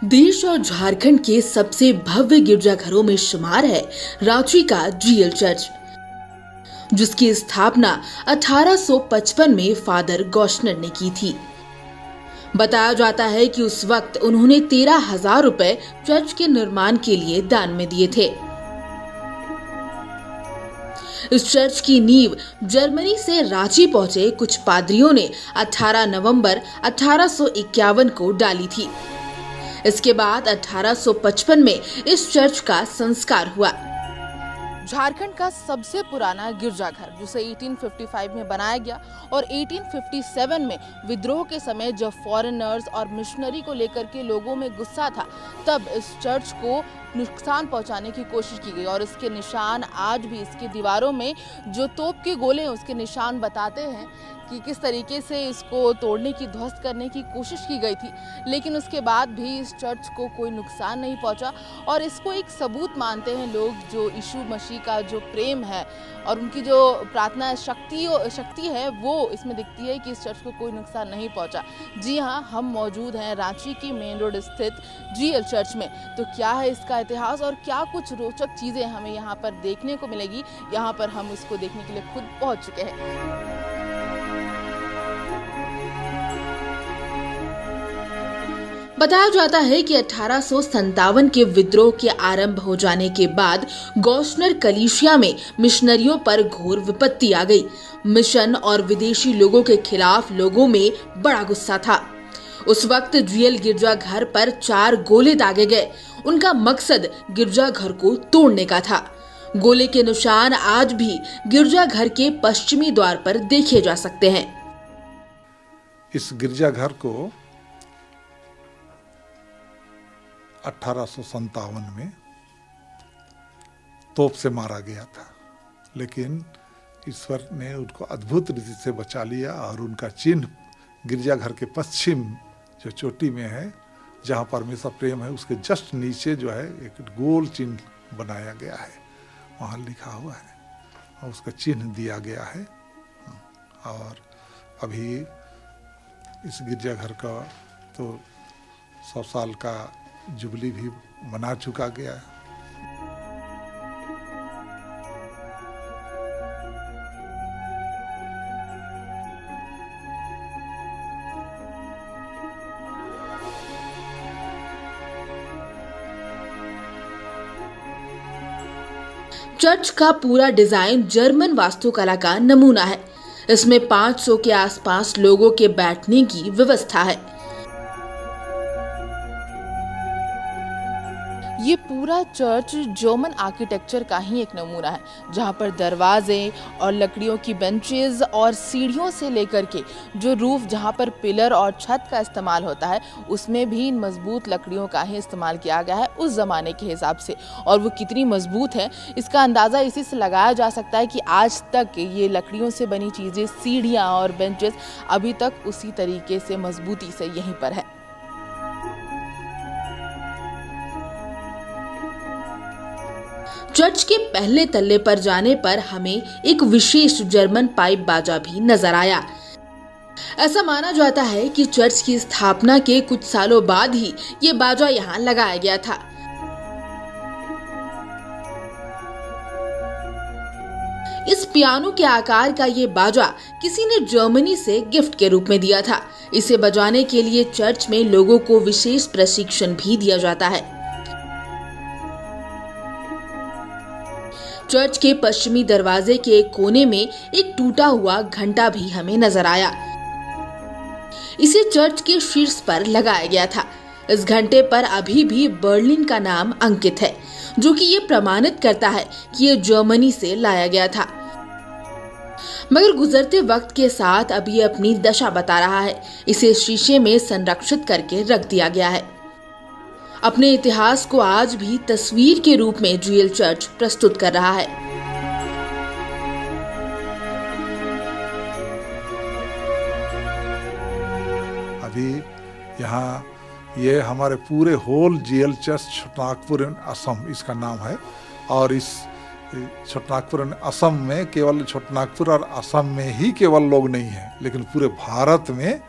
देश और झारखंड के सबसे भव्य गिरजाघरों में शुमार है रांची का जीएल चर्च, जिसकी स्थापना 1855 में फादर गॉशनर ने की थी। बताया जाता है कि उस वक्त उन्होंने 13,000 रुपए चर्च के निर्माण के लिए दान में दिए थे। इस चर्च की नींव जर्मनी से रांची पहुंचे कुछ पादरियों ने 18 नवंबर 1851 को डाली थी। इसके बाद 1855 में इस चर्च का संस्कार हुआ। झारखंड का सबसे पुराना गिरजाघर, जिसे 1855 में बनाया गया और 1857 में विद्रोह के समय जब फॉरेनर्स और मिशनरी को लेकर के लोगों में गुस्सा था, तब इस चर्च को नुकसान पहुंचाने की कोशिश की गई और इसके निशान आज भी इसकी दीवारों में जो तोप के गोले हैं उसके निशान बताते हैं कि किस तरीके से इसको तोड़ने की, ध्वस्त करने की कोशिश की गई थी, लेकिन उसके बाद भी इस चर्च को कोई नुकसान नहीं पहुंचा। और इसको एक सबूत मानते हैं लोग, जो यीशु मसीह का जो प्रेम है और उनकी जो प्रार्थना शक्ति है वो इसमें दिखती है कि इस चर्च को कोई नुकसान नहीं पहुंचा। जी हाँ, हम मौजूद हैं रांची की मेन रोड स्थित जीएल चर्च में। तो क्या है इसका इतिहास और क्या कुछ रोचक चीज़ें हमें यहाँ पर देखने को मिलेगी, यहाँ पर हम इसको देखने के लिए खुद पहुँच चुके हैं। बताया जाता है कि 1857 के विद्रोह के आरंभ हो जाने के बाद गॉशनर कलीसिया में मिशनरियों पर घोर विपत्ति आ गई। मिशन और विदेशी लोगों के खिलाफ लोगों में बड़ा गुस्सा था। उस वक्त जीएल गिरजाघर पर 4 गोले दागे गए। उनका मकसद गिरजाघर को तोड़ने का था। गोले के निशान आज भी गिरजाघर के पश्चिमी द्वार पर देखे जा सकते हैं। इस गिरजाघर को 1857 में तोप से मारा गया था, लेकिन ईश्वर ने उनको अद्भुत रीति से बचा लिया और उनका चिन्ह गिरजाघर के पश्चिम जो चोटी में है, जहाँ परमेश्वर प्रेम है, उसके जस्ट नीचे जो है एक गोल चिन्ह बनाया गया है, वहाँ लिखा हुआ है और उसका चिन्ह दिया गया है। और अभी इस गिरजाघर का तो 100 साल का जुबली भी मना चुका गया है। चर्च का पूरा डिजाइन जर्मन वास्तुकला का नमूना है। इसमें 500 के आसपास लोगों के बैठने की व्यवस्था है। ये पूरा चर्च जर्मन आर्किटेक्चर का ही एक नमूना है, जहाँ पर दरवाजे और लकड़ियों की बेंचेस और सीढ़ियों से लेकर के जो रूफ, जहाँ पर पिलर और छत का इस्तेमाल होता है, उसमें भी इन मजबूत लकड़ियों का ही इस्तेमाल किया गया है उस ज़माने के हिसाब से। और वो कितनी मजबूत है इसका अंदाज़ा इसी से लगाया जा सकता है कि आज तक ये लकड़ियों से बनी चीज़ें, सीढ़ियाँ और बेंचेस अभी तक उसी तरीके से मजबूती से यहीं पर है। चर्च के पहले तल्ले पर जाने पर हमें एक विशेष जर्मन पाइप बाजा भी नजर आया। ऐसा माना जाता है कि चर्च की स्थापना के कुछ सालों बाद ही ये बाजा यहाँ लगाया गया था। इस पियानो के आकार का ये बाजा किसी ने जर्मनी से गिफ्ट के रूप में दिया था। इसे बजाने के लिए चर्च में लोगों को विशेष प्रशिक्षण भी दिया जाता है। चर्च के पश्चिमी दरवाजे के एक कोने में एक टूटा हुआ घंटा भी हमें नजर आया। इसे चर्च के शीर्ष पर लगाया गया था। इस घंटे पर अभी भी बर्लिन का नाम अंकित है, जो कि ये प्रमाणित करता है कि ये जर्मनी से लाया गया था। मगर गुजरते वक्त के साथ अब ये अपनी दशा बता रहा है। इसे शीशे में संरक्षित करके रख दिया गया है। अपने इतिहास को आज भी तस्वीर के रूप में जीएल चर्च प्रस्तुत कर रहा है। अभी यहाँ ये हमारे पूरे whole GL church Chotanagpur Assam इसका नाम है, और इस छोटनागपुर असम में केवल छोटनागपुर और असम में ही केवल लोग नहीं हैं, लेकिन पूरे भारत में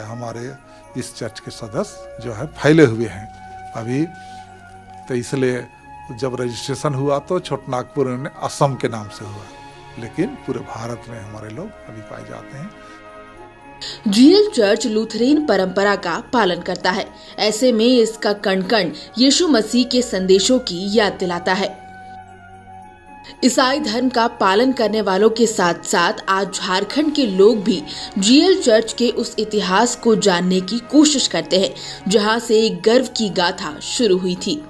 हमारे इस चर्च के सदस्य जो है फैले हुए हैं अभी। तो इसलिए जब रजिस्ट्रेशन हुआ तो छोटनागपुर में असम के नाम से हुआ, लेकिन पूरे भारत में हमारे लोग अभी पाए जाते हैं। जीएल चर्च लूथरेन परंपरा का पालन करता है। ऐसे में इसका कण-कण यीशु मसीह के संदेशों की याद दिलाता है। ईसाई धर्म का पालन करने वालों के साथ साथ आज झारखंड के लोग भी जीएल चर्च के उस इतिहास को जानने की कोशिश करते हैं, जहां से एक गर्व की गाथा शुरू हुई थी।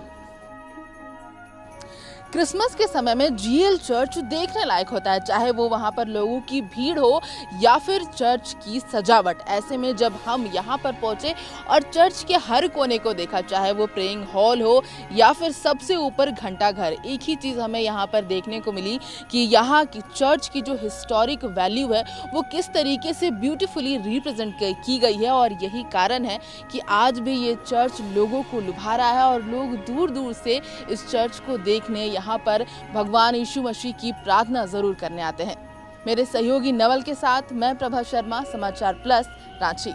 क्रिसमस के समय में जीएल चर्च देखने लायक होता है, चाहे वो वहाँ पर लोगों की भीड़ हो या फिर चर्च की सजावट। ऐसे में जब हम यहाँ पर पहुँचे और चर्च के हर कोने को देखा, चाहे वो प्रेइंग हॉल हो या फिर सबसे ऊपर घंटा घर, एक ही चीज़ हमें यहाँ पर देखने को मिली कि यहाँ की चर्च की जो हिस्टोरिक वैल्यू है वो किस तरीके से ब्यूटीफुली रिप्रेजेंट की गई है। और यही कारण है कि आज भी ये चर्च लोगों को लुभा रहा है और लोग दूर दूर से इस चर्च को देखने यहाँ पर भगवान यीशु मसीह की प्रार्थना जरूर करने आते हैं। मेरे सहयोगी नवल के साथ मैं प्रभा शर्मा, समाचार प्लस, रांची।